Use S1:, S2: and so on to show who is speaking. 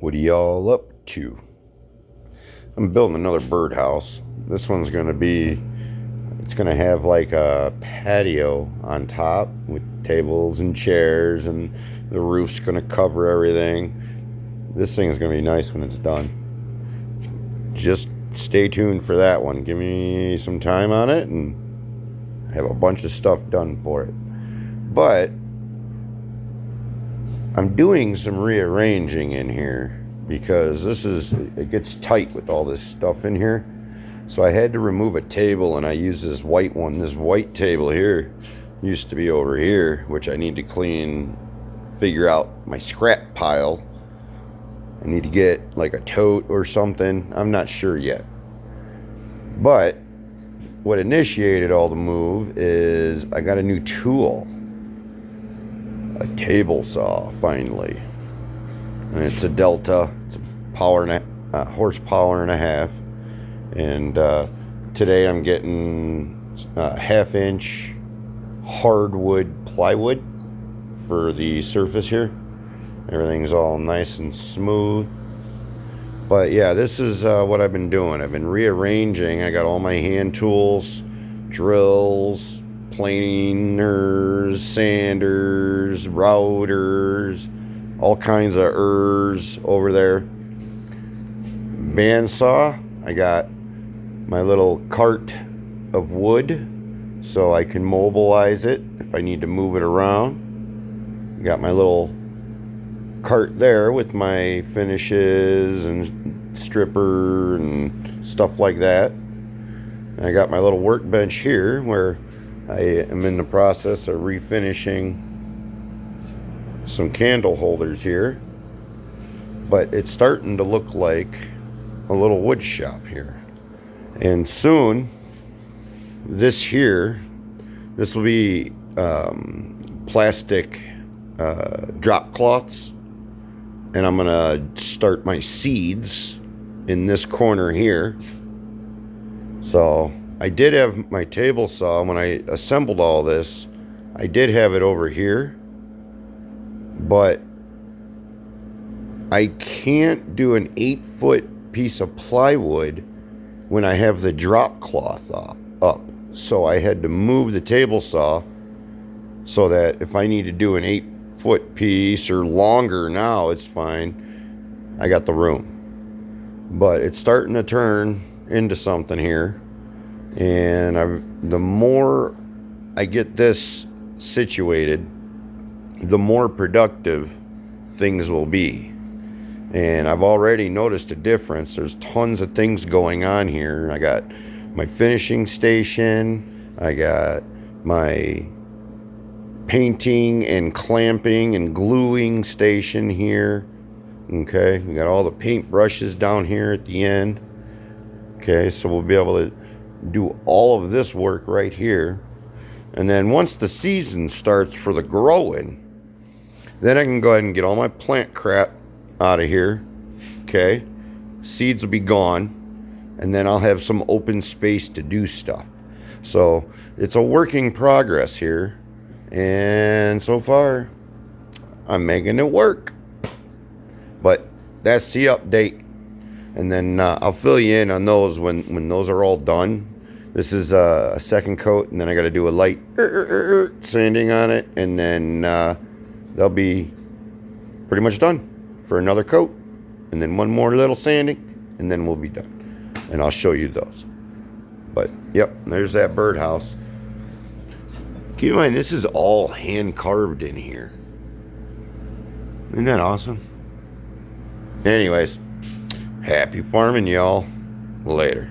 S1: What are y'all up to? I'm building another birdhouse. This one's it's gonna have like a patio on top with tables and chairs, and the roof's gonna cover everything. This thing's gonna be nice when it's done. Just stay tuned for that one. Give me some time on it and have a bunch of stuff done for it. But I'm doing some rearranging in here because it gets tight with all this stuff in here. So I had to remove a table, and I used this white one. This white table here used to be over here, which I need to figure out my scrap pile. I need to get like a tote or something. I'm not sure yet. But what initiated all the move is I got a new tool. A table saw, finally. And it's a Delta. It's a horsepower and a half. And today I'm getting half-inch hardwood plywood for the surface here. Everything's all nice and smooth. But yeah, this is what I've been doing. I've been rearranging. I got all my hand tools, drills, planers, sanders, routers, all kinds of over there. Bandsaw. I got my little cart of wood so I can mobilize it if I need to move it around. Got my little cart there with my finishes and stripper and stuff like that. And I got my little workbench here where I am in the process of refinishing some candle holders here. But it's starting to look like a little wood shop here. And soon, this will be plastic drop cloths. And I'm gonna start my seeds in this corner here. So I did have my table saw when I assembled all this. I did have it over here, but I can't do an 8-foot piece of plywood when I have the drop cloth up. So I had to move the table saw so that if I need to do an 8-foot piece or longer now, it's fine. I got the room. But it's starting to turn into something here. And the more I get this situated, the more productive things will be. And I've already noticed a difference. There's tons of things going on here. I got my finishing station. I got my painting and clamping and gluing station here. Okay, we got all the paint brushes down here at the end. Okay, so we'll be able to do all of this work right here. And then once the season starts for the growing, then I can go ahead and get all my plant crap out of here. Okay, seeds will be gone, and then I'll have some open space to do stuff. So it's a work in progress here, and so far I'm making it work. But that's the update, and then I'll fill you in on those when those are all done. This is a second coat, and then I got to do a light sanding on it, and then they'll be pretty much done for another coat, and then one more little sanding, and then we'll be done. And I'll show you those. But yep, there's that birdhouse. Keep in mind, this is all hand carved in here. Isn't that awesome? Anyways, happy farming, y'all. Later.